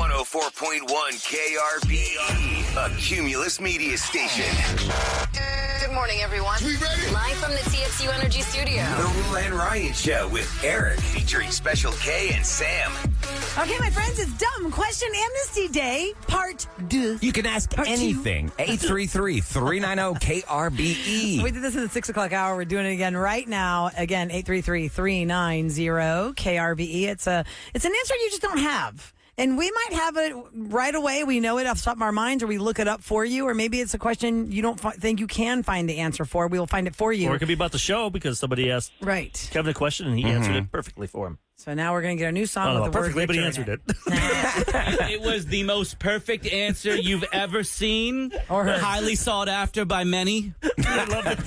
104.1 KRBE, a Cumulus media station. Good morning, everyone. We ready? Live from the TXU Energy Studio. The Rule and Ryan Show with Eric, featuring Special K and Sam. Okay, my friends, it's Dumb Question Amnesty Day, Part 2. You can ask Part anything. 833-390-KRBE. We did this in the 6 o'clock hour. We're doing it again right now. Again, 833-390-KRBE. It's an answer you just don't have. And we might have it right away. We know it off the top of our minds, or we look it up for you, or maybe it's a question you don't think you can find the answer for. We will find it for you. Or it could be about the show because somebody asked Kevin a question and he answered it perfectly for him. So now we're going to get a new song with the perfectly, word but he Victor answered in it. It was the most perfect answer you've ever seen. Or heard. Highly sought after by many. I love it.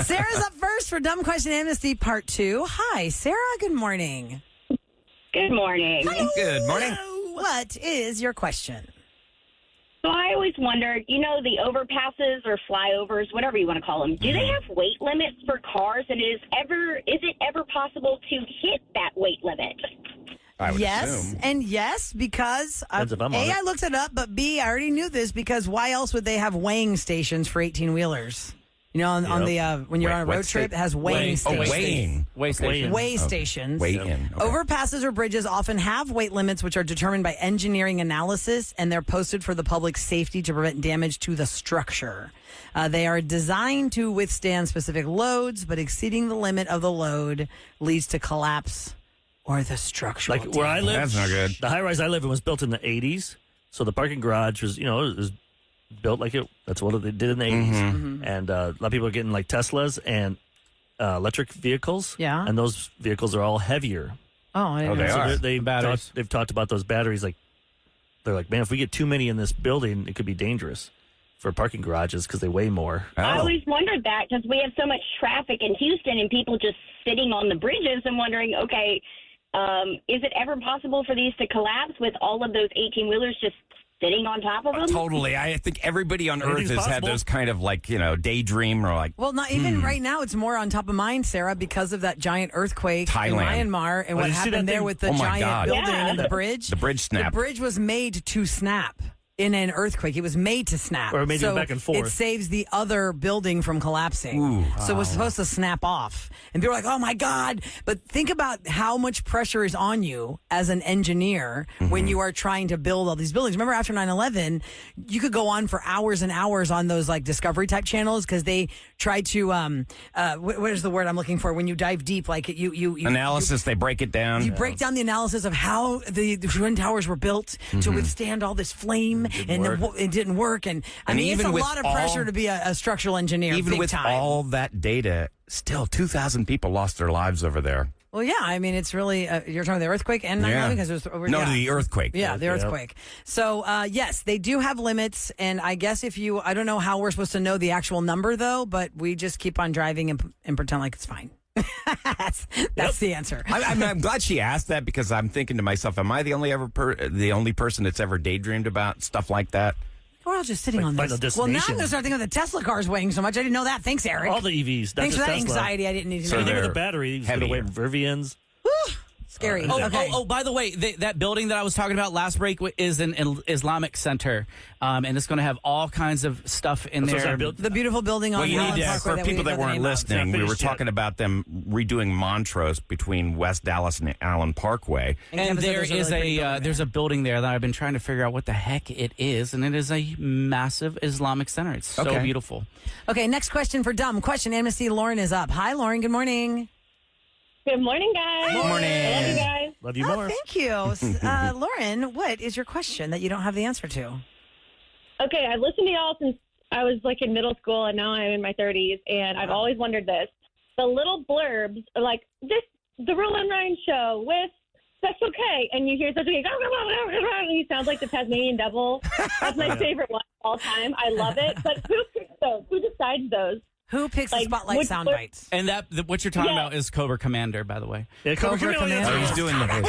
Sarah's up first for Dumb Question Amnesty Part 2. Hi, Sarah. Good morning. Good morning. Good morning. What is your question? So I always wondered, the overpasses or flyovers, whatever you want to call them, do they have weight limits for cars? And is it ever possible to hit that weight limit? I would Yes, assume. and yes, because Depends if I'm on it. I looked it up, but B, I already knew this because why else would they have weighing stations for 18-wheelers? On the when you're on a road trip, it has weighing stations. Weighing. Way station. Weigh stations. Weigh in. Okay. Overpasses or bridges often have weight limits, which are determined by engineering analysis, and they're posted for the public's safety to prevent damage to the structure. They are designed to withstand specific loads, but exceeding the limit of the load leads to collapse or the structural Like where I live, That's not good. the high rise I live in was built in the 80s. So the parking garage was, it was built like it. That's what they did in the 80s. Mm-hmm. And a lot of people are getting like Teslas and electric vehicles. Yeah. And those vehicles are all heavier. Oh, I didn't Oh, know. they are. They've talked about those batteries. They're like, man, if we get too many in this building, it could be dangerous for parking garages because they weigh more. I Oh. always wondered that because we have so much traffic in Houston and people just sitting on the bridges and wondering, okay, is it ever possible for these to collapse with all of those 18-wheelers just sitting on top of them? Totally. I think everybody on Earth Anything's has had possible. those kind of daydream or like. Well, not even right now. It's more on top of mind, Sarah, because of that giant earthquake Thailand. in Myanmar and Oh, what did you see that happened there thing? with the Oh, my giant God. building Yeah. and the bridge. The bridge snapped. The bridge was made to snap in an earthquake. It was made to snap. Or maybe so back and forth. It saves the other building from collapsing. Ooh. So it was supposed to snap off. And people were like, oh my God. But think about how much pressure is on you as an engineer when you are trying to build all these buildings. Remember after 9/11, you could go on for hours and hours on those like Discovery type channels because they tried to, what is the word I'm looking for? When you dive deep, like you Analysis, they break it down. you break down the analysis of how the Twin Towers were built to withstand all this flame, and it didn't work. And I mean, it's even a with lot of pressure to be a structural engineer. Even big with time. all that data, still 2,000 people lost their lives over there. Well, yeah, I mean, it's really you're talking about the earthquake and 9/11 because it was the earthquake. Yeah, the Yeah. earthquake. So, yes, they do have limits. And I guess I don't know how we're supposed to know the actual number, though, but we just keep on driving and pretend like it's fine. That's the answer. I'm glad she asked that because I'm thinking to myself, am I the only person that's ever daydreamed about stuff like that? We're all just sitting on Final this. Well, now I'm Destination. going to start thinking of the Tesla cars weighing so much. I didn't know that. Thanks, Eric. All the EVs. Not Thanks for just that Tesla. anxiety. I didn't need to So know. Anything with they're the battery, he's going to weigh heavier. Rivians. Scary. Oh, Okay. by the way, that building that I was talking about last break is an Islamic center, and it's going to have all kinds of stuff in That's what there. I built. The beautiful building on Well, you Highland need to, Parkway for we people didn't that know the weren't name of. listening, It's not we were finished yet. talking about them redoing Montrose between West Dallas and Allen Parkway. And Kevin said there there's a is really pretty building there's there. a building there that I've been trying to figure out what the heck it is, and it is a massive Islamic center. It's so Okay. beautiful. Okay, next question for Dumb Question Amnesty. Lauren is up. Hi, Lauren. Good morning. Good morning, guys. Good morning. I love you guys. Love you Oh, more. thank you. Lauren, what is your question that you don't have the answer to? Okay, I've listened to y'all since I was like in middle school, and now I'm in my 30s, and I've always wondered this. The little blurbs are like, the Rule and Ryan show with Special K, and you hear such a and he sounds like the Tasmanian devil. That's my favorite one of all time. I love it. But who picks those? Who decides those? Who picks the Like, spotlight which sound blurb- bites? And what you're talking Yeah. about is Cobra Commander, by the way. Yeah, Cobra Cobra Commander. Oh, he's doing the voice.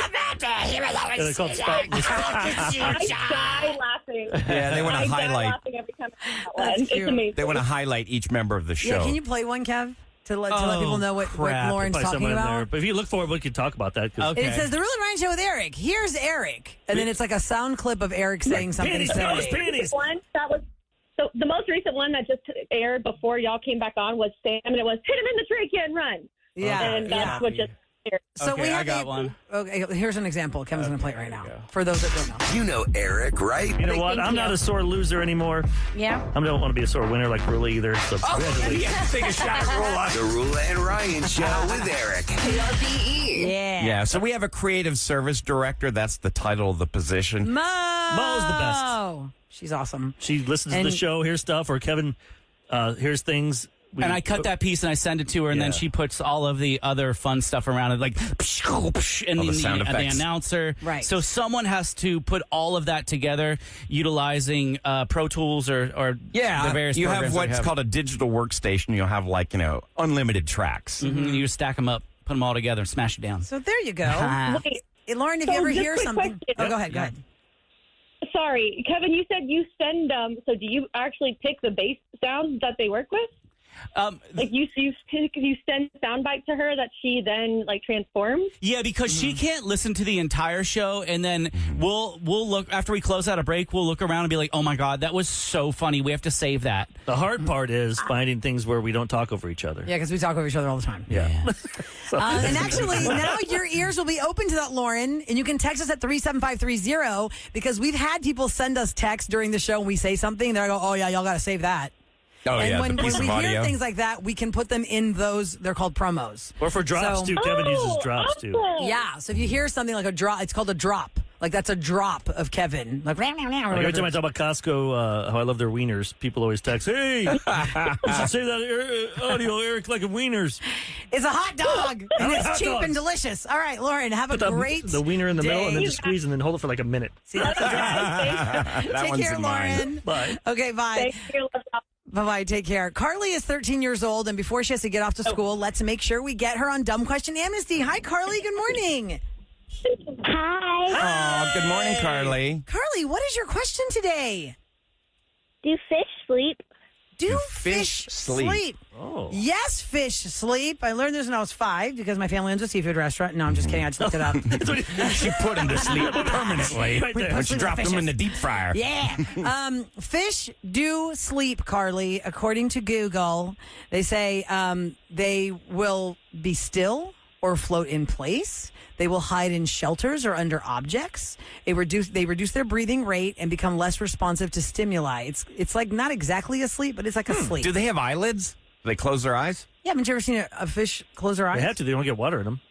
Yeah, they're called Spartans. I die laughing. Yeah, they want I to die highlight. laughing every time I see that one. That's It's cute. amazing. They want to highlight each member of the show. Yeah, can you play one, Kev? to let people know what crap. Lauren's Probably talking someone in about? there. But if you look for it, we can talk about that. 'Cause Okay. It says the Rule and Ryan Show with Eric. Here's Eric, and then it's like a sound clip of Eric saying something. Panties, fellas, panties. One that was so the most recent one that just aired before y'all came back on was Sam, and it was hit him in the trachea and run. Yeah, And that's what just aired. So Okay, we have I got one. Okay, here's an example. Kevin's going to play it right now. For those that don't know. You know Eric, right? You know what? I'm not a sore loser anymore. Yeah. I don't want to be a sore winner like Rula either. So we had to leave. Take a shot at Rula. The Rula and Ryan Show with Eric. KRBE. Yeah. Yeah, so we have a creative service director. That's the title of the position. Mo's the best. She's awesome. She listens to the And- show, hears stuff, or Kevin hears things. And I cut that piece and I send it to her, and then Yeah. she puts all of the other fun stuff around it, like and All the sound the effects. announcer. Right. So someone has to put all of that together, utilizing Pro Tools or the various you have programs that we what's called a digital workstation. You'll have unlimited tracks. Mhm, you just stack them up, put them all together, and smash it down. So there you go. Wait, Hey, Lauren, if So you ever just hear quick something. question. Oh, go ahead. Go ahead. sorry, Kevin, you said you send so do you actually pick the bass sounds that they work with? Like you send sound bite to her that she then like transforms? Yeah, because she can't listen to the entire show, and then we'll look after we close out a break. We'll look around and be like, "Oh my god, that was so funny. We have to save that." The hard part is finding things where we don't talk over each other. Yeah, because we talk over each other all the time. Yeah. And actually, now your ears will be open to that, Lauren, and you can text us at 37530 because we've had people send us texts during the show and we say something, and they go, "Oh yeah, y'all got to save that." Oh, And yeah, when the piece we of hear audio. things like that, we can put them in those. They're called promos. Or for drops, So- too. Kevin uses drops, too. awesome. Yeah. So if you hear something like a drop, it's called a drop. Like that's a drop of Kevin. Like, Like every time I talk about Costco, how I love their wieners, people always text, "Hey, you should say that audio, Eric, like a wieners." it's a hot dog and Hot it's cheap dogs. and delicious. All right, Lauren, have a Put great the wiener in the middle and then day. just squeeze and then hold it for like a minute. See, that's a drop. That Take one's care, in mine. Lauren. Bye. Okay, bye. Thank you. Bye-bye. Take care. Carly is 13 years old, and before she has to get off to school, let's make sure we get her on Dumb Question Amnesty. Hi, Carly. Good morning. Hi. Oh, good morning, Carly. Carly, what is your question today? Do fish sleep? Do fish fish sleep? sleep? Oh. Yes, fish sleep. I learned this when I was 5 because my family owns a seafood restaurant. No, I'm just kidding. I just looked it up. She put him to sleep permanently Right there. when she Sleep dropped with him in the fishes. deep fryer. Yeah. Fish do sleep, Carly. According to Google, they say they will be still or float in place. They will hide in shelters or under objects. They reduce their breathing rate and become less responsive to stimuli. It's like not exactly asleep, but it's like asleep. Do they have eyelids? Do they close their eyes? Yeah, haven't you ever seen a fish close their eyes? They have to. They don't get water in them.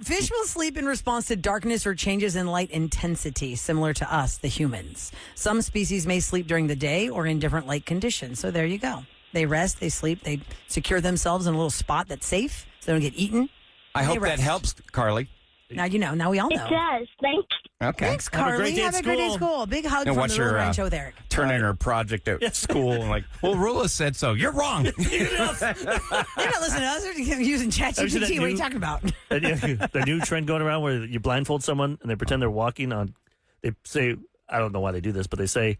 Fish will sleep in response to darkness or changes in light intensity, similar to us, the humans. Some species may sleep during the day or in different light conditions. So there you go. They rest, they sleep, they secure themselves in a little spot that's safe so they don't get eaten. I They hope that rest. helps, Carly. Now you know. Now we all know. does. Thank Okay. Thanks, Have a Carly. great day at Have a great day at school. school. Big hug And from what's the Rule your and Ryan Show with Eric. turning her project at school? And like, well, Rula said so. You're wrong. They're not listening to us. They're using Have you seen that ChatGPT. What are you new- talking about? The new trend going around where you blindfold someone and they pretend they're walking on. They say, I don't know why they do this, but they say,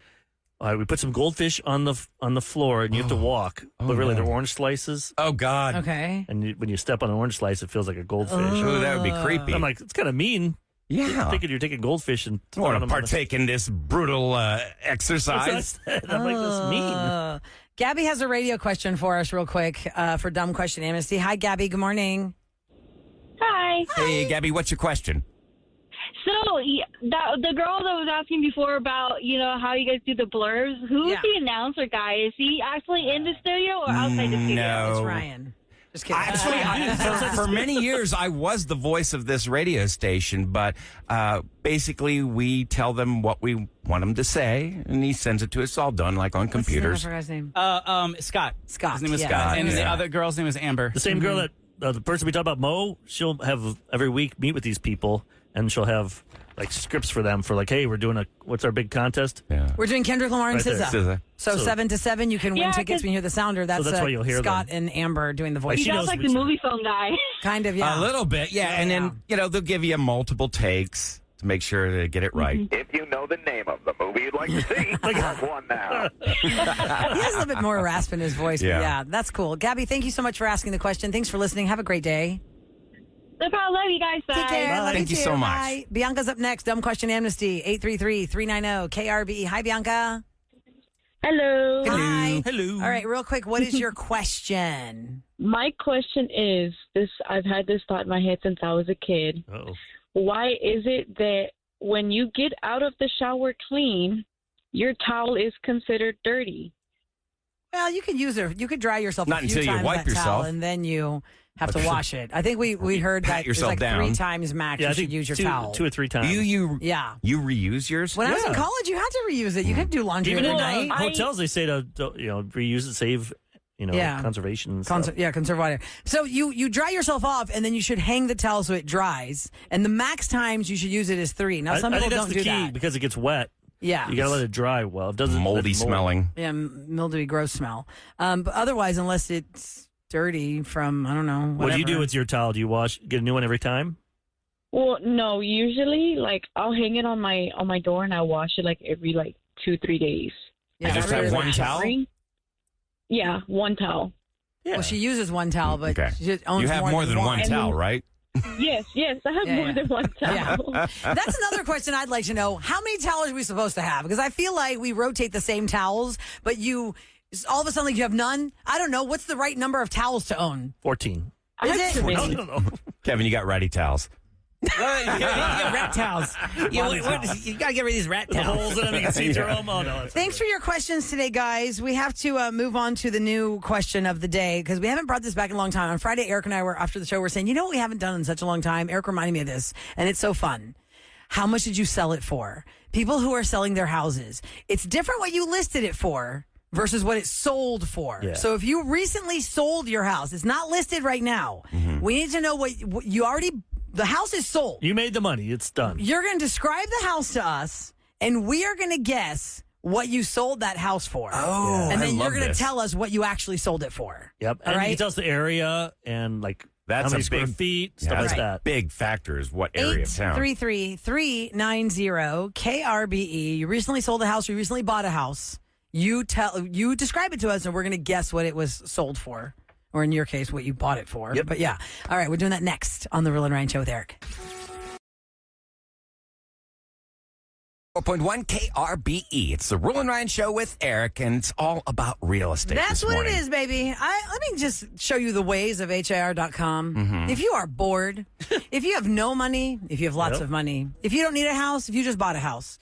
all right, we put some goldfish on the floor and you have to walk, but really they're orange slices. Oh, God. Okay. And when you step on an orange slice, it feels like a goldfish. Ooh, that would be creepy. I'm like, it's kind of mean. yeah. Thinking you're taking goldfish and I want throwing to them on the- partake in this brutal That's what I exercise. said. I'm like, that's mean. Gabby has a radio question for us real quick for Dumb Question Amnesty. Hi, Gabby. Good morning. Hi. Hey, Gabby, what's your question? So the girl that was asking before about, how you guys do the blurbs, who's Yeah. the announcer guy? Is he actually in the studio or outside the studio? No. It's Ryan. Just kidding. Actually, for many years, I was the voice of this radio station, but basically, we tell them what we want them to say, and he sends it to us all done, like on What's the name? I computers. forgot his name. Scott. Scott, His name is yeah. Scott, and the Yeah. other girl's name is Amber. The same girl that the person we talk about, Mo, she'll have every week meet with these people, and she'll have like scripts for them for like, hey, we're doing what's our big contest? Yeah. We're doing Kendrick Lamar and Right there. SZA. SZA. So 7 to 7, you can win Yeah, tickets 'cause- when you hear the sounder. That's that's why you'll hear Scott them. and Amber doing the voice. He She sounds knows like which- the movie phone guy. Kind of, yeah. A little bit, yeah. And then, they'll give you multiple takes. to make sure to get it right. If you know the name of the movie you'd like to see, press 1 now. He has a little bit more rasp in his voice, but Yeah. yeah, that's cool. Gabby, thank you so much for asking the question. Thanks for listening. Have a great day. No problem. Love you guys. Bye. Take care. Love Thank you too. so much. Bye. Bianca's up next. Dumb Question Amnesty, 833-390-KRBE. Hi, Bianca. Hello. Hi. Hello. All right, real quick, what is your question? My question is this: I've had this thought in my head since I was a kid. Uh-oh. Why is it that when you get out of the shower clean, your towel is considered dirty? Well, you could dry yourself Not a few until you times wipe with that towel, yourself. and then you have to wash it. I think we heard that it's yourself like down. 3 times max Yeah, I you think should use your two, towel. 2 or 3 times. You Yeah. reuse yours? When I was in Yeah. college, you had to reuse it. You couldn't do laundry Even every in night. hotels, they say to reuse it, save Yeah. conservation. And stuff. Conserve water. So you dry yourself off, and then you should hang the towel so it dries. And the max times you should use it is 3. Now, some I people think that's don't the do key that. because it gets wet. Yeah. You gotta let it dry well. It doesn't Moldy let mold. smelling. Yeah, mildewy, gross smell. But otherwise, unless it's dirty from, I don't know, whatever. What do you do with your towel? Do you get a new one every time? Well, no. Usually, like I'll hang it on my door and I wash it like every 2-3 days. Yeah, You just have one towel? Yeah, one towel. Yeah. Well, she uses one towel, but Okay. she just owns You have more than one And towel, then- right? Yes, I have Yeah, more yeah. than one Yeah. towel. That's another question I'd like to know. How many towels are we supposed to have? Because I feel like we rotate the same towels, but you all of a sudden like you have none. I don't know. What's the right number of towels to own? 14. Is it? No. Kevin, you got ratty towels. Rat towels. You got to get rid of these rat The towels. holes in them, you can see through them. Oh, no. Thanks for your questions today, guys. We have to move on to the new question of the day because we haven't brought this back in a long time. On Friday, Eric and I were, after the show, we're saying, you know what we haven't done in such a long time? Eric reminded me of this, and it's so fun. How much did you sell it for? People who are selling their houses. It's different what you listed it for versus what it sold for. Yeah. So if you recently sold your house, it's not listed right now. We need to know what you already, the house is sold. You made the money. It's done. You're going to describe the house to us, and we are going to guess what you sold that house for. Oh, and I then love you're going to this. tell us what you actually sold it for. Yep. All And right? you tell us the area and That's how many a square big- feet, Yeah, stuff that's like a that. big factor is what area of town. 833-390-KRBE. You recently sold a house. You recently bought a house. You describe it to us, and we're going to guess what it was sold for, or in your case, what you bought it for. Yep. But yeah, all right, we're doing that next on the Real and Ryan Show with Eric. 4.1 KRBE. It's the Roll and Ryan Show with Eric, and it's all about real estate. That's this what morning. it is, baby. Let me just show you the ways of HIR.com. Mm-hmm. If you are bored, if you have no money, if you have lots of money, if you don't need a house, if you just bought a house,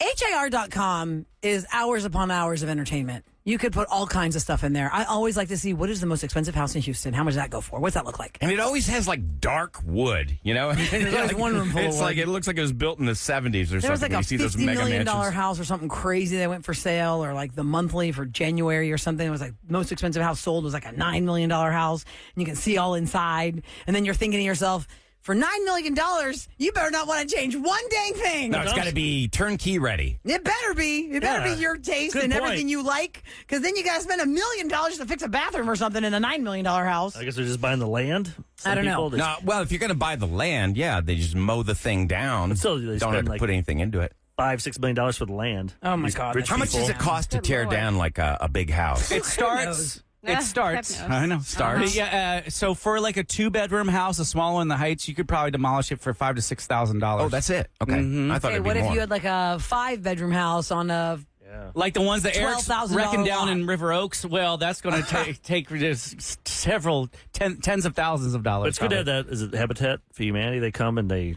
HIR.com is hours upon hours of entertainment. You could put all kinds of stuff in there. I always like to see what is the most expensive house in Houston. How much does that go for? What's that look like? And it always has like dark wood, you know? There's one room full of It's wood. like it looks like it was built in the 70s or There was something. like a You see those $50 mega million mansions. house or something crazy that went for sale, or like the monthly for January or something. It was like most expensive house sold was like a $9 million house, and you can see all inside. And then you're thinking to yourself, for $9 million, you better not want to change one dang thing. No, it's got to be turnkey ready. It better be. It better Yeah. be your taste Good and point. everything you like, because then you got to spend $1 million to fix a bathroom or something in a $9 million house. I guess they're just buying the land. I don't know. people just- No, well, if you're going to buy the land, yeah, they just mow the thing down. But still, they don't spend have to like put anything into it. $5-6 million for the land. Oh, my These God, rich How much does people. it cost to tear down like a big house? It starts. It starts. I know. Starts? Yeah. So for like a 2-bedroom house, a small one in the Heights, you could probably demolish it for $5,000 to $6,000. Oh, that's it. Okay. I thought Okay, it'd be what if more. you had like a 5-bedroom house on a Like the ones that Eric's $12,000 wrecking down lot. in River Oaks. Well, that's going to take just several tens of thousands of dollars. But it's good to have that. Is it Habitat for Humanity? They come and they.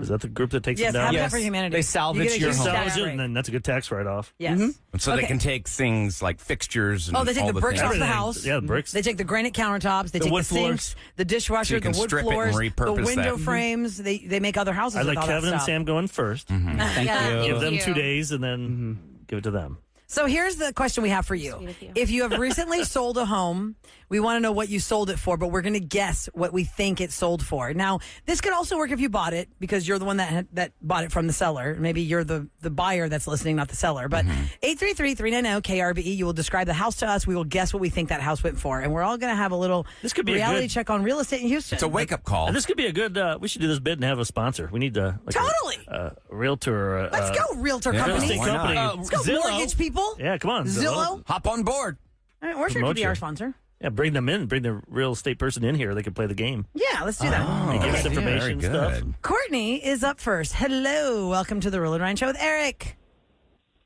Is that the group that takes Yes, them down? Habitat Yes. for Humanity. They salvage You get a your huge home. tax Salvage it, break. and then that's a good tax write-off. Yes. And so they can take things like fixtures and Oh, they take all the bricks things. off the Everything. house. Yeah, the bricks. They take the granite countertops. They The take wood the sinks, floors. the dishwasher, So you the can wood strip it and floors, the repurpose window that. frames. They make other houses I with like all that Kevin and stuff. Sam going first. Thank Yeah. you. Give them you. 2 days and then give it to them. So here's the question we have for you. Sweet of you. If you have recently sold a home, we want to know what you sold it for, but we're going to guess what we think it sold for. Now, this could also work if you bought it because you're the one that bought it from the seller. Maybe you're the buyer that's listening, not the seller. But 833-390-KRBE, you will describe the house to us. We will guess what we think that house went for. And we're all going to have a little This could be a reality good- check on real estate in Houston. It's a wake-up call. And this could be a good. We should do this bid and have a sponsor. We need Totally. a realtor. Or Let's go, realtor yeah, Real company. estate why not? company. Let's go, Zillow. mortgage people. Yeah, come on. Zillow. Hop on board. All right, we're sure to Promote be you. our sponsor. Yeah, bring them in. Bring the real estate person in here. They can play the game. Yeah, let's do that. And give us Okay. information Very stuff. good. Courtney is up first. Hello. Welcome to the Roll and Ryan Show with Eric.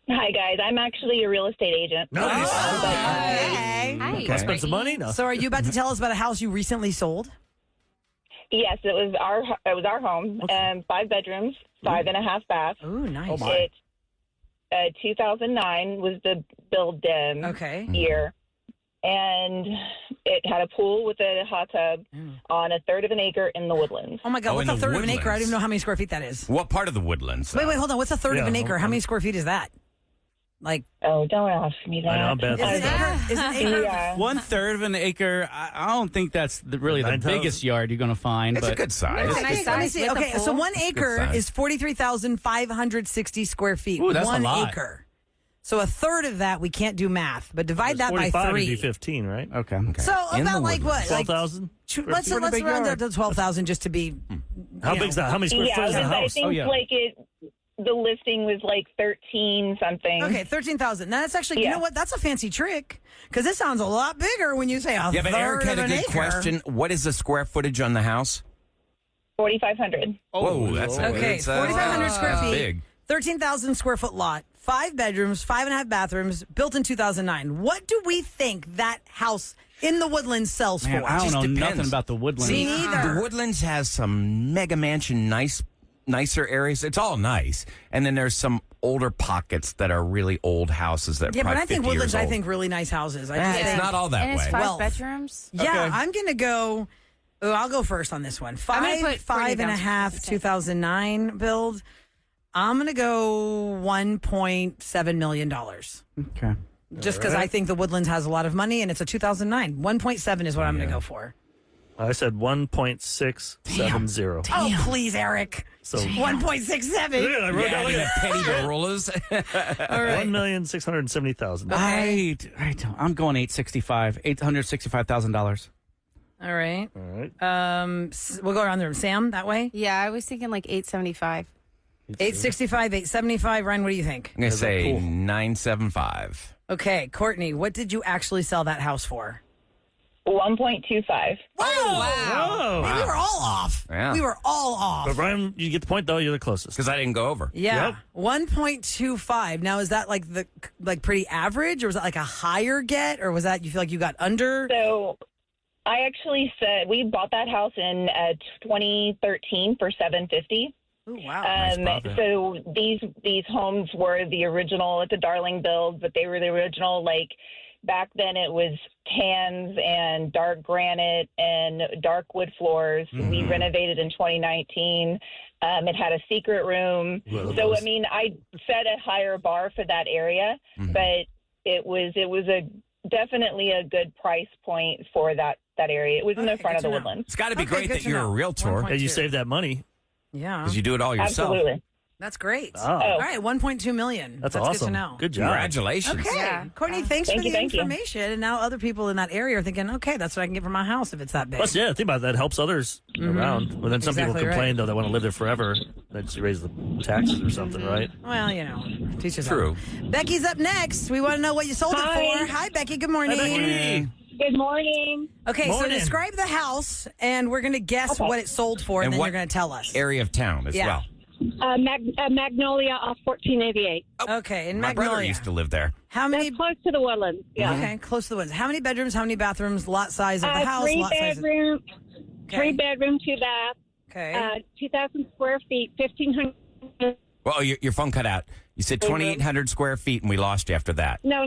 Hi, guys. I'm actually a real estate agent. Nice. Hey. Hi. Okay. Spend some money? No. So are you about to tell us about a house you recently sold? Yes, it was our home. 5 bedrooms, 5.5 baths. Oh, nice. It 2009 was the build Okay. year, and it had a pool with a hot tub on a third of an acre in the Woodlands. Oh my God, Oh, what's in a the third of an acre? I don't Woodlands. even know how many square feet that is. What part of the Woodlands? Wait, hold on. What's a third of Yeah, an acre? How hold many on. square feet is that? Like, Oh, don't ask me that. I know, I'm bad. is an acre? Yeah. 1/3 of an acre. I don't think that's really the 9,000. biggest yard you're going to find. It's but a good size. It's a nice Let me size see. with a Okay, so pool. 1 acre size. is 43,560 square feet. Ooh, that's a 1 lot. acre. So a third of that, we can't do math, but divide that by 45 would 3. be 15, right? Okay. So In the about like what? Woodlands. Like 12,000? let's Pretty big round yard. up to 12,000 just to be. How you big's know. that? How many square Yeah, foot is the I house? think Oh, yeah. the listing was like 13 something. Okay, 13,000. Now that's actually, you Yeah. know what? That's a fancy trick because it sounds a lot bigger when you say a Yeah, but third Eric had of a an good acre. question. What is the square footage on the house? 4,500. Whoa, that's Okay, it's, 4,500 square feet, Big. 13,000 square foot lot, 5 bedrooms, 5.5 bathrooms, built in 2009. What do we think that house in the Woodlands sells Man, for? I don't just know depends. nothing about the Woodlands. Me neither. The Woodlands has some mega mansion, nicer areas. It's all nice, and then there's some older pockets that are really old houses that are Yeah, but probably I think 50 Woodlands, years I old. think really nice houses. I Eh, just it's think, not all that And it's way. 5 Wealth. bedrooms. Yeah, Okay. I'm going to go. Oh, I'll go first on this one. I'm gonna put 5.5, 40,000. 2009 build. I'm going to go $1.7 million. Okay. Just because I think the Woodlands has a lot of money and it's a 2009. 1.7 is what I'm going to go for. I said 1.670. Oh, please, Eric. So 1.67. Look at that, I wrote down, look at Petty Barollas. that. 1,670,000. I'm going $865,000. All right. All right. We'll go around there. Sam, that way? Yeah, I was thinking like 875. 865, 875. Ryan, what do you think? I'm going to say Cool. 975. Okay, Courtney, what did you actually sell that house for? 1.25. Whoa. We were all off. Yeah. We were all off. But Brian, you get the point, though. You're the closest. Because I didn't go over. Yeah, Yep. 1.25. Now, is that like pretty average, or was that like a higher get, or was that you feel like you got under? So I actually said we bought that house in 2013 for $750. Ooh, wow. profit. So these homes were the original. It's a darling build, but they were the original. Like back then, it was tans and dark granite and dark wood floors. We renovated in 2019. It had a secret room. Love So those. I mean, I set a higher bar for that area, but it was definitely a good price point for that area. It was in the Okay, front of good the to know. Woodlands. It's got to be Okay, great good that to you're a know. realtor 1.2. Yeah, you saved that money. Yeah, because you do it all yourself. Absolutely. that's great. Oh. All right, 1.2 million. That's good awesome. to know. Good job. Congratulations. Okay, Yeah. Courtney, thanks Thank for you, the thank you. information. And now other people in that area are thinking, okay, that's what I can get for my house if it's that big. Plus, yeah, think about it. That helps others around. But then some Exactly people right. complain, though, they want to live there forever. They just raise the taxes or something, right? Well, you know, teach us True. Becky's up next. We want to know what you sold it Hi. for. Hi, Becky. Good morning. Becky. Good morning. Okay, so Morning. describe the house, and we're going to guess what it sold for, and, And then what you're going to tell us. Area of town as Yeah. well. Magnolia off 1488. Okay, in My brother Magnolia. used to live there. How many? Close to the Woodlands. Yeah. Okay, close to the woods. How many bedrooms? How many bathrooms? Lot size of the house? Three Lot size. bedroom, Okay. 3 bedroom, 2 bath. Okay. 2,000 square feet, 1,500. Well, your phone cut out. You said 2,800 square feet, and we lost you after that. No.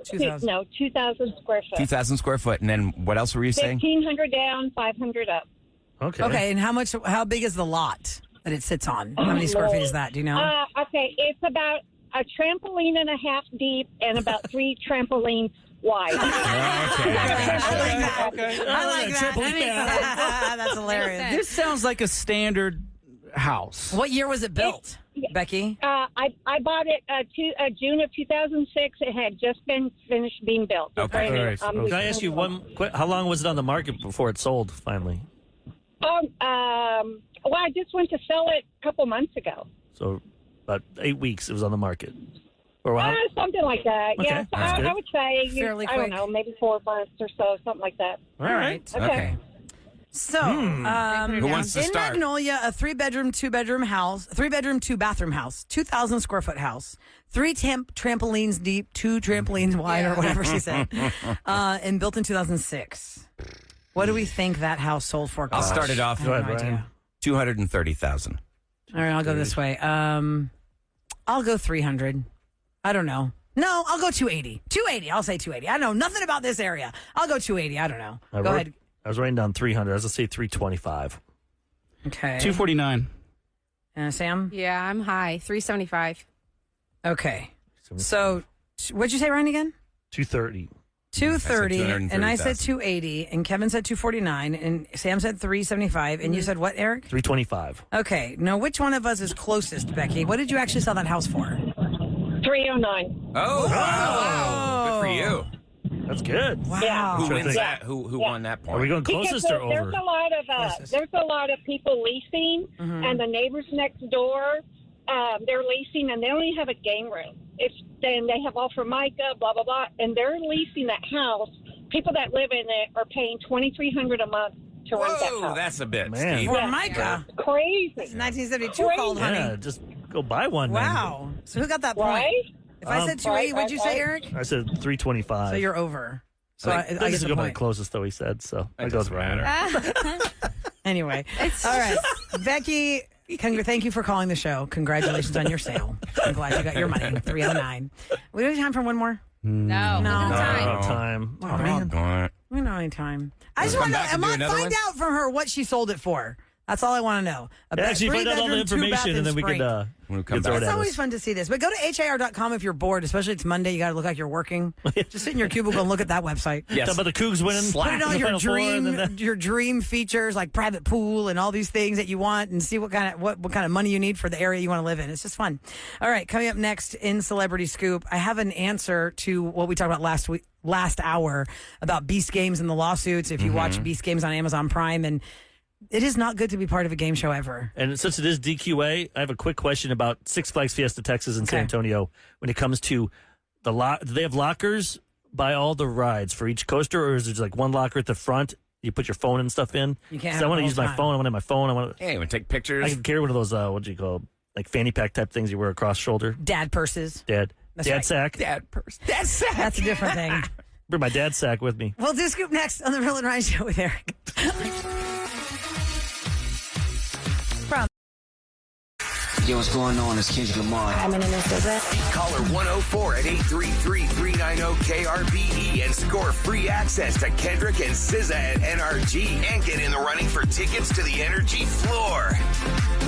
2,000. 2,000 square foot. 2,000 square foot. And then what else were you saying? 1,500 down, 500 up. Okay. Okay, and how big is the lot that it sits on? How many square feet is that? Do you know? Okay, it's about a trampoline and a half deep and about 3 trampolines wide. I like that. That's hilarious. This sounds like a standard house. What year was it built, Becky? I bought it June of 2006. It had just been finished being built. It's Okay. brand new. All right. Can I ask you how long was it on the market before it sold finally? Well, I just went to sell it a couple months ago. So about 8 weeks it was on the market. Or how? Something like that. Okay, Yeah, so that's good. I would say, Fairly I don't quick. know, maybe 4 months or so, something like that. All right. Okay. So, Who wants to in start? Magnolia, a 3-bedroom, 2-bedroom house, 3-bedroom, 2-bathroom house, 2,000 square foot house, 3 trampolines deep, 2 trampolines wide, or whatever she said, and built in 2006. What do we think that house sold for? I'll start it off. I have no Go ahead, idea. 230,000. All right, I'll go this way. I'll go 300. I don't know. No, I'll go 280. 280. I'll say 280. I know nothing about this area. I'll go 280. I don't know. Go ahead. I was writing down 300. I was going to say 325. Okay. 249. Sam? Yeah, I'm high. 375. Okay. So, what'd you say, Ryan, again? 230. 230, and I said 230,000. 280, and Kevin said 249, and Sam said 375, and you said what, Eric? 325. Okay. Now, which one of us is closest, Becky? What did you actually sell that house for? 309. Oh, wow. Good for you. That's good. Wow. Who Sure wins thing. that? Who won that point? Are we going Because closest or there's over? there's a lot of people leasing, and the neighbors next door, they're leasing, and they only have a game room. Then they have all Formica, blah blah blah, and they're leasing that house. People that live in it are paying $2,300 a month to rent that Whoa, house. that's a bit Man. steep. For Micah. Crazy, It's 1972 called, honey. Yeah, just go buy one. then. Wow. So who got that point? right? If I said 280, what'd you say, Eric? I said 325. So you're over. So I I think get This is the go by the point. closest, though, he said. So I It go with doesn't Ryan. matter. Anyway. All right. Becky, thank you for calling the show. Congratulations on your sale. I'm glad you got your money. 309. We don't have time for one more? No. No. No. About time. Oh, man. Darn it. We don't have any time. I just Come want to back and do find another one? out from her what she sold it for. That's all I want to know. A Actually, find out all the 3-bedroom, 2-bath information, and then we Spring. could We'll come throw back. it It's at always us. fun to see this. But go to HIR.com if you're bored, especially it's Monday. You got to look like you're working. Just sit in your cubicle and look at that website. Yes. Talk about the Cougs winning. Put it the on your Final Four, dream, and then your dream features like private pool and all these things that you want, and see what kind of money you need for the area you want to live in. It's just fun. All right, coming up next in Celebrity Scoop, I have an answer to what we talked about last hour about Beast Games and the lawsuits. If you watch Beast Games on Amazon Prime, and it is not good to be part of a game show ever. And since it is DQA, I have a quick question about Six Flags Fiesta Texas and San Okay. Antonio. When it comes to do they have lockers by all the rides for each coaster, or is there just like one locker at the front? You put your phone and stuff in. You can't 'Cause have I it want the to use whole my time. phone. I want to have my phone. I want to. Hey, you want to take pictures? I can carry one of those. What do you call like fanny pack type things you wear across shoulder? Dad purses. Dad right. sack. Dad purse. Dad sack. That's a different thing. Bring my dad's sack with me. We'll do Scoop next on the Real and Ryan Show with Eric. Yo, what's going on? It's Kendrick Lamar. Caller 104 at 833-390-KRBE and score free access to Kendrick and SZA at NRG and get in the running for tickets to the Energy floor.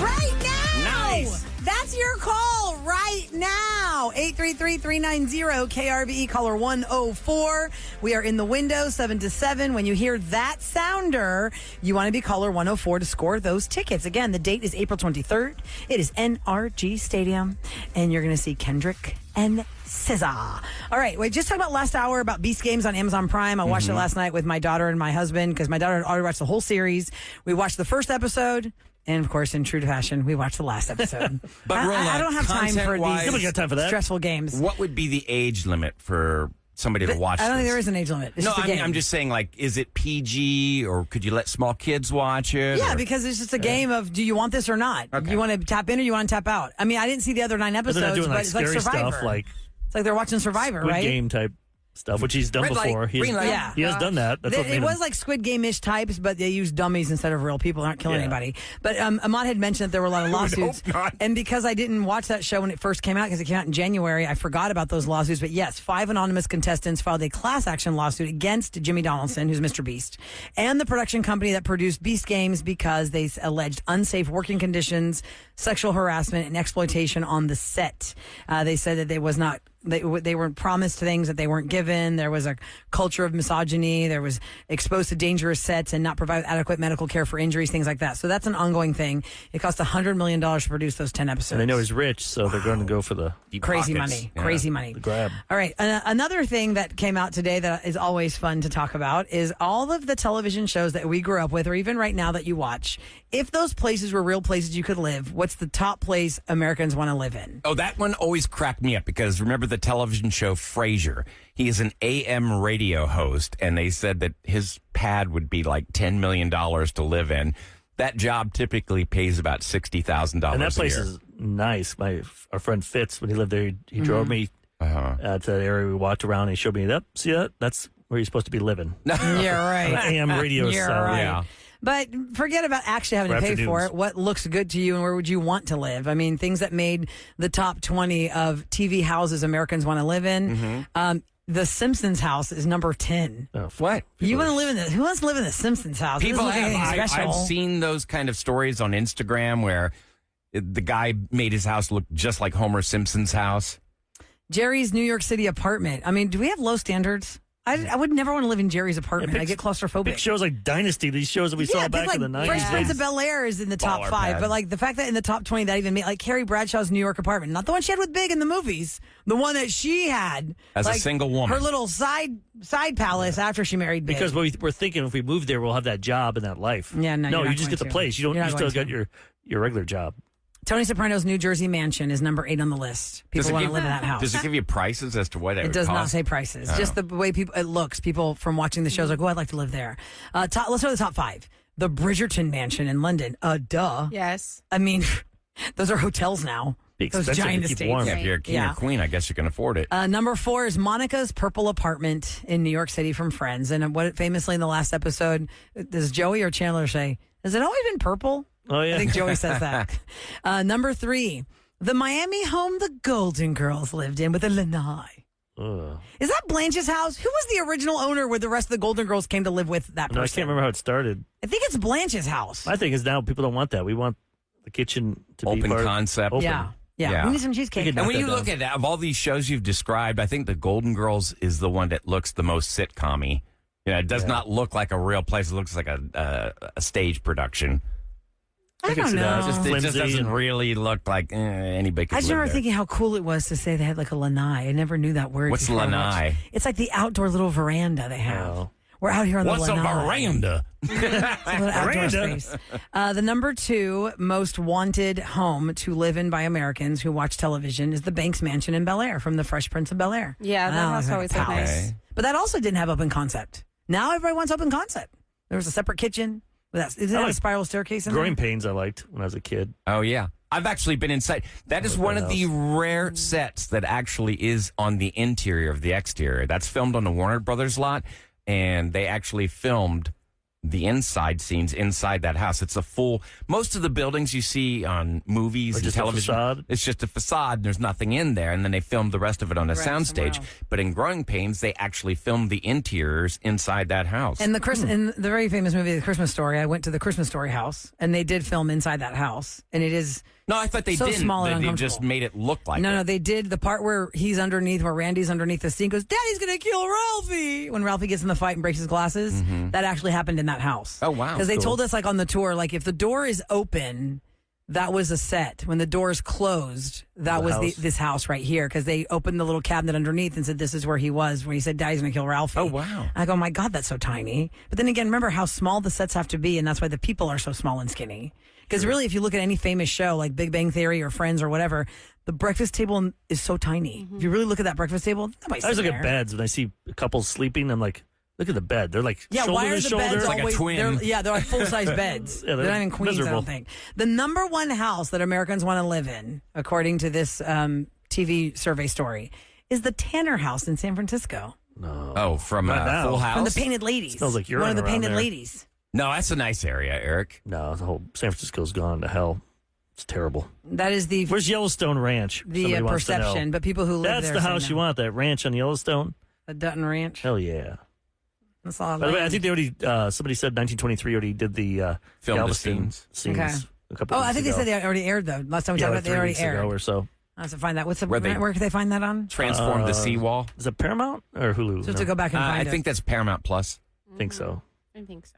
Right now! Nice. That's your call right now. 833-390-KRBE, caller 104. We are in the window 7 to 7. When you hear that sounder, you want to be caller 104 to score those tickets. Again, the date is April 23rd. It is NRG Stadium, and you're going to see Kendrick and SZA. All right, we just talked about last hour about Beast Games on Amazon Prime. I watched it last night with my daughter and my husband because my daughter had already watched the whole series. We watched the first episode. And, of course, in true fashion, we watched the last episode. But, I Rolla, don't have time for content-wise- Nobody got time for these that. stressful games. What would be the age limit for somebody to watch I don't think this? there is an age limit. It's No, just a I game. mean, I'm just saying, like, is it PG or could you let small kids watch it? Yeah, or- because it's just a game of do you want this or not? Okay. You want to tap in or you want to tap out? I mean, I didn't see the other 9 But episodes, they're not doing but like it's like scary Survivor. stuff, like It's like they're watching Survivor, Squid right? Game type. stuff, which he's done Red light, before. green light. Yeah. He has done that. That's what made It him. was like Squid Game-ish types, but they used dummies instead of real people. They aren't killing Yeah. anybody. But Ahmad had mentioned that there were a lot of lawsuits. hope not. And because I didn't watch that show when it first came out, because it came out in January, I forgot about those lawsuits. But yes, 5 anonymous contestants filed a class action lawsuit against Jimmy Donaldson, who's Mr. Beast, and the production company that produced Beast Games because they alleged unsafe working conditions, sexual harassment, and exploitation on the set. They said that they were promised things that they weren't given. There was a culture of misogyny. There was exposed to dangerous sets and not provide adequate medical care for injuries, things like that. So that's an ongoing thing. It cost $100 million to produce those 10 episodes. And they know he's rich, so they're going to go for the Deep Crazy pockets. money. Yeah. Crazy money. grab. All right. Another thing that came out today that is always fun to talk about is all of the television shows that we grew up with, or even right now that you watch. If those places were real places you could live, what's the top place Americans want to live in? Oh, that one always cracked me up because remember the television show Frasier? He is an AM radio host, and they said that his pad would be like $10 million to live in. That job typically pays about $60,000 And that a place year. is nice. Our friend Fitz, when he lived there, he drove me to that area. We walked around and he showed me that. See that? That's where you're supposed to be living. You're right. AM radio You're style. right. Yeah. But forget about actually having For to pay for afternoons. it. What looks good to you and where would you want to live? I mean, things that made the top 20 of TV houses Americans want to live in. The Simpsons house is number 10. Oh, What? You want to live in the? Who wants to live in the Simpsons house? It People doesn't look like have. anything special. I've seen those kind of stories on Instagram where the guy made his house look just like Homer Simpson's house. Jerry's New York City apartment. I mean, do we have low standards? I would never want to live in Jerry's apartment. I get claustrophobic. Big shows like Dynasty, these shows that we saw back like in the 90s. Fresh Prince they- of Bel-Air is in the top Baller 5, pad. but like the fact that in the top 20 that even made like Carrie Bradshaw's New York apartment, not the one she had with Big in the movies, the one that she had As a like, single woman. her little side palace after she married Big. Because we're thinking if we move there, we'll have that job and that life. Yeah, no, you're you not just going get the to. place. You You're don't. not You still going got to. your regular job. Tony Soprano's New Jersey mansion is number 8 on the list. People want to live in that house. Does it give you prices as to what it It would does not cost? say prices. Just the way it looks. People from watching the shows are like, oh, I'd like to live there. Let's start with the top 5. The Bridgerton mansion in London. Duh. Yes. I mean, those are hotels now. Be Those expensive giant to keep estates. warm. Yeah, if you're a king Yeah. or queen, I guess you can afford it. Number 4 is Monica's purple apartment in New York City from Friends. And what famously in the last episode, does Joey or Chandler say, has it always been purple? Oh yeah. I think Joey says that. Number 3, the Miami home the Golden Girls lived in with a lanai. Ugh. Is that Blanche's house? Who was the original owner where the rest of the Golden Girls came to live with that person? No, I can't remember how it started. I think it's Blanche's house. My thing is now people don't want that. We want the kitchen to be Open part concept. Open. Yeah. Yeah. We need some cheesecake. We could And when knock you that look down. at of all these shows you've described, I think the Golden Girls is the one that looks the most sitcom-y. You know, it does not look like a real place. It looks like a stage production. I can don't see that. know. It's just It just flimsy doesn't and- really look like anybody could I just live remember there. thinking how cool it was to say they had like a lanai. I never knew that word. What's before I watched. lanai? It's like the outdoor little veranda they have. Oh. We're out here on What's the a lanai. veranda? It's a little outdoor Veranda. space. The number 2 most wanted home to live in by Americans who watch television is the Banks Mansion in Bel Air from the Fresh Prince of Bel Air. Yeah, that house like a always looked palace. nice. Okay. But that also didn't have open concept. Now everybody wants open concept. There was a separate kitchen. Is that I like a spiral staircase in Growing there? pains I liked when I was a kid. Oh, yeah. I've actually been inside. That is like one that of the rare sets that actually is on the interior of the exterior. That's filmed on the Warner Brothers lot, and they actually filmed the inside scenes inside that house. It's a full, most of the buildings you see on movies Or and just a television, facade? it's just a facade. There's nothing in there, and then they filmed the rest of it on a Right, soundstage. somewhere else. But in Growing Pains, they actually filmed the interiors inside that house. And in the very famous movie, The Christmas Story, I went to the Christmas Story house, and they did film inside that house. And it is no, I thought they so didn't. small and They uncomfortable. just made it look like no, it. they did the part where he's underneath, where Randy's underneath the scene, goes, Daddy's going to kill Ralphie. When Ralphie gets in the fight and breaks his glasses, that actually happened in that house. Oh, wow. Because they Cool. told us, like, on the tour, like, if the door is open, that was a set. When the door is closed, that The was house. this house right here. Because they opened the little cabinet underneath and said, this is where he was, when he said, Daddy's going to kill Ralphie. Oh, wow. I go, my God, that's so tiny. But then again, remember how small the sets have to be, and that's why the people are so small and skinny. Because really, if you look at any famous show like Big Bang Theory or Friends or whatever, the breakfast table is so tiny. If you really look at that breakfast table, nobody's I always sitting look at there. beds when I see couples sleeping. I'm like, look at the bed. They're like Yeah, shoulder why are to the shoulder. beds like a always? twin. They're like full size beds. Yeah, they're not even queens. I miserable. don't think. The number one house that Americans want to live in, according to this TV survey story, is the Tanner House in San Francisco. No. Oh, from Not now. Full House? From the Painted Ladies. Smells like urine one of the around Painted there. Ladies. No, that's a nice area, Eric. No, the whole San Francisco's gone to hell. It's terrible. That is the Where's Yellowstone Ranch? Somebody wants to know. perception, but people who live That's there the say house no. you want, that ranch on Yellowstone? A Dutton Ranch. Hell yeah. That's all. By the way, I think they already, somebody said 1923 already did the Film the Galveston scenes. Okay. a couple Oh, weeks I think ago. they said they already aired though. Last time we yeah, talked like about, they 3 already weeks ago aired. or so. I have to find that. What's the Where they- where can they find that on? Transform the seawall. Is it Paramount or Hulu? So to go back and find I it. think that's Paramount Plus. I think so. I think so.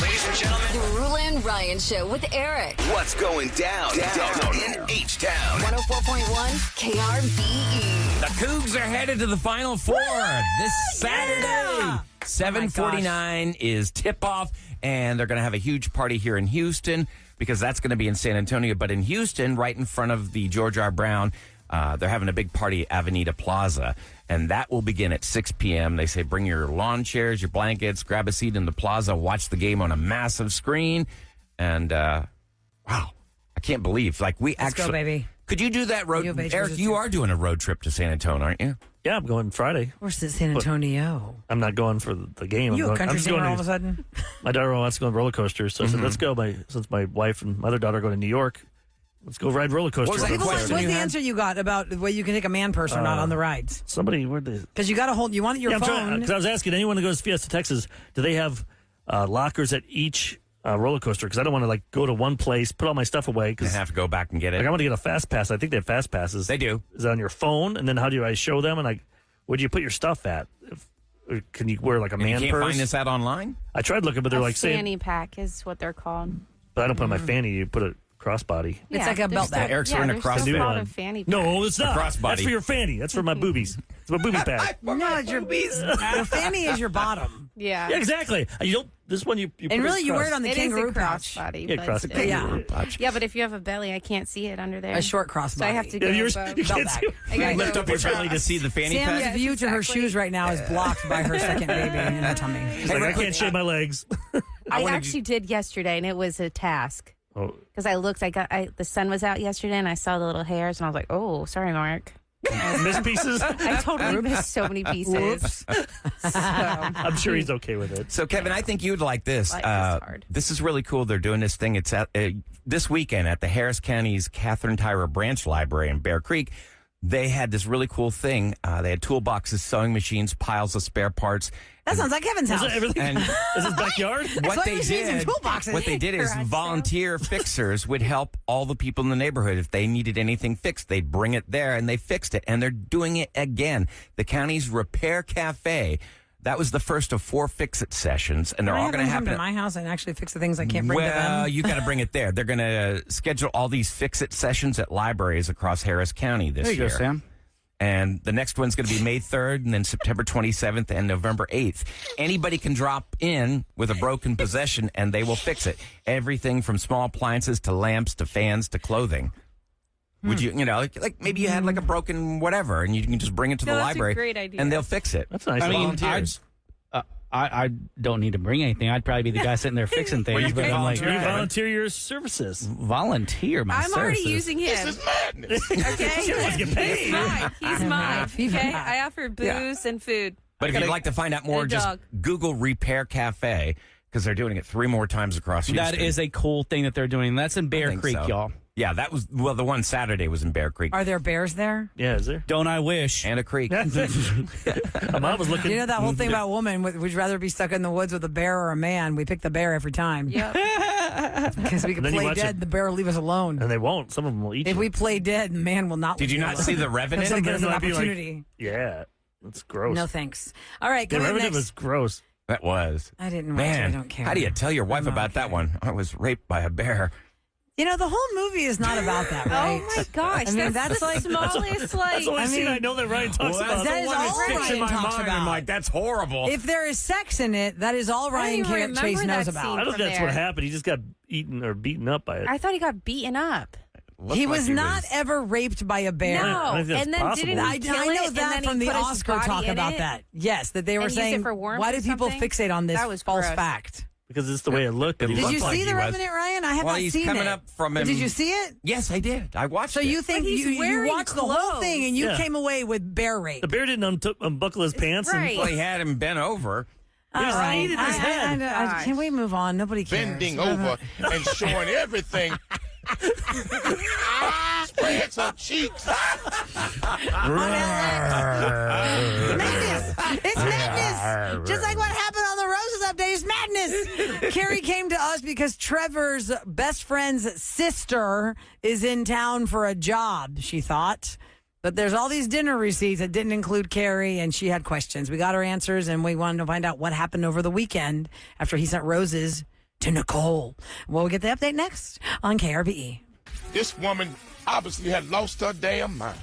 Ladies and gentlemen, The Rule and Ryan Show with Eric. what's going down in H-Town? 104.1 KRBE. The Cougs are headed to the Final Four this Saturday. 7:49 is tip-off, and they're going to have a huge party here in Houston because that's going to be in San Antonio. But in Houston, right in front of the George R. Brown, they're having a big party at Avenida Plaza, and that will begin at 6 p.m. They say bring your lawn chairs, your blankets, grab a seat in the plaza, watch the game on a massive screen. And, wow, I can't believe, like, we Let's actually... go, baby. Could you do that road? You have H Eric, versus you two. are doing a road trip to San Antonio, aren't you? Yeah, I'm going Friday. Where's it, San Antonio? I'm not going for the game. You a country just singer going all of a to, sudden? my daughter wants to go on roller coasters, so I said, let's go. Since my wife and my other daughter go to New York, let's go ride roller coasters. What was that on People want, question what's you the had? answer you got about the way you can take a man purse or not on the rides? Somebody, where'd they? Because you got to hold. You want your Yeah, phone. because I was asking anyone who goes to Fiesta, Texas, do they have lockers at each roller coaster? Because I don't want to like go to one place, put all my stuff away. You Because have to go back and get it. like I want to get a fast pass. I think they have fast passes. They do. Is it on your phone? And then how do I show them? And like, where do you put your stuff at? Or can you wear like a And man you can't purse? find this out online? I tried looking, but they're A like saying, fanny pack is what they're called. but I don't put it on my fanny. You put a crossbody. It's like a belt bag. Eric's wearing a they're cross- still New called one. a fanny pack. No, it's not. crossbody. That's for your fanny. That's for my boobies. It's my booby pack. No, it's your your fanny is your bottom, Yeah. Yeah, exactly. You don't. This one you put and it really you wear across. it on the It is kangaroo a pouch. crossbody. Yeah, but cross still. Yeah. Yeah, but if you have a belly, I can't see it under there. A short crossbody. So I have to Yeah, go yours, above. you Belt can't bag. see. I gotta Lift go up your across. belly to see the fanny Sam's pack? view to her exactly. shoes right now is blocked by her second baby in her tummy. It's like, I can't shave my legs. I actually did yesterday, and it was a task. Oh, Because I looked, the sun was out yesterday, and I saw the little hairs, and I was like, oh, sorry, Mark. miss pieces. I totally missed so many pieces. So, I'm sure he's okay with it. So, Kevin, I think you'd like this. Life is hard. This is really cool. They're doing this thing. It's at this weekend at the Harris County's Catherine Tyra Branch Library in Bear Creek. They had this really cool thing. They had toolboxes, sewing machines, piles of spare parts. That sounds like Kevin's Is house. it everything? And Is his backyard? what Sewing they machines and did, toolboxes. what they did is Garage sale. volunteer fixers would help all the people in the neighborhood. If they needed anything fixed, they'd bring it there, and they fixed it. And they're doing it again. The county's Repair Cafe. That was the first of 4 fix-it sessions, and they're Can I all have going to them come happen. to my house and actually fix the things I can't bring to Well, them. you got to bring it there. They're going to schedule all these fix-it sessions at libraries across Harris County this There you year. go, Sam. And the next one's going to be May 3rd and then September 27th and November 8th. Anybody can drop in with a broken possession and they will fix it. Everything from small appliances to lamps to fans to clothing. Would you like maybe you had like a broken whatever and you can just bring it to No, the that's a library great idea. and they'll fix it. That's nice. I mean, Volunteers. I don't need to bring anything. I'd probably be the guy sitting there fixing things. you but can I'm like, You volunteer. volunteer your services. volunteer my I'm already services. using him. Okay? She wants to get paid. He's mine. He's mine. FIFA. Okay? I offer booze and food. But if you'd like to find out more, And a just dog. Google Repair Cafe because they're doing it 3 more times across Houston. That is a cool thing that they're doing. That's in I Bear think Creek, so. y'all. Yeah, that was the one Saturday was in Bear Creek Are there bears there? Yeah, is there? Don't I wish? and a creek. My mom was looking. You know that whole thing about women, would you rather be stuck in the woods with a bear or a man? We pick the bear every time. Yep. Because we can And then you play watch dead, it. the bear will leave us alone. And they won't. Some of them will eat If you. we play dead, the man will not Did leave you us not alone. see The Revenant? That's an Might be like- opportunity. Yeah, that's gross. No thanks. All right, The coming up Revenant next. was gross. That was. I didn't watch it. I Man, don't care. how do you tell your wife I don't about that care. one? I was raped by a bear. You know, the whole movie is not about that, right? Oh my gosh. I mean, that's the like smallest, That's like. the only scene I know that Ryan talks about. that is all Ryan talks about. I'm like, that's horrible. If there is sex in it, that is all I Ryan don't even remember Chase that knows scene. about. I don't from think that's what there. happened. He just got eaten or beaten up by it. I thought he got beaten up. Looked He like was not ever raped by a bear. No, I think that's and then possible. didn't I he kill know it, and that then from he the put his Oscar body talk in about it? that. Yes, that they were And used it saying, for warmth why or do people something? fixate on this That was false gross. fact? because it's the way it looked. Did you see The he was. Revenant, Ryan? I have Well, not he's seen coming it. up from But him. Did you see it? Yes, I did. I watched So it. you think But he's you wearing watched the whole clothes. thing and you Yeah. came away with bear rape? The bear didn't unbuckle his pants. right. Well, he had him bent over. All He's right. eating his head. Can we move on? Nobody cares. Bending over and showing everything. Spread some cheeks. Madness! It's madness! Just like what happened on the Roses update, it's madness! Carrie came to us because Trevor's best friend's sister is in town for a job, she thought. But there's all these dinner receipts that didn't include Carrie, and she had questions. We got her answers, and we wanted to find out what happened over the weekend after he sent roses to Nicole. We'll get the update next on KRBE. This woman obviously had lost her damn mind.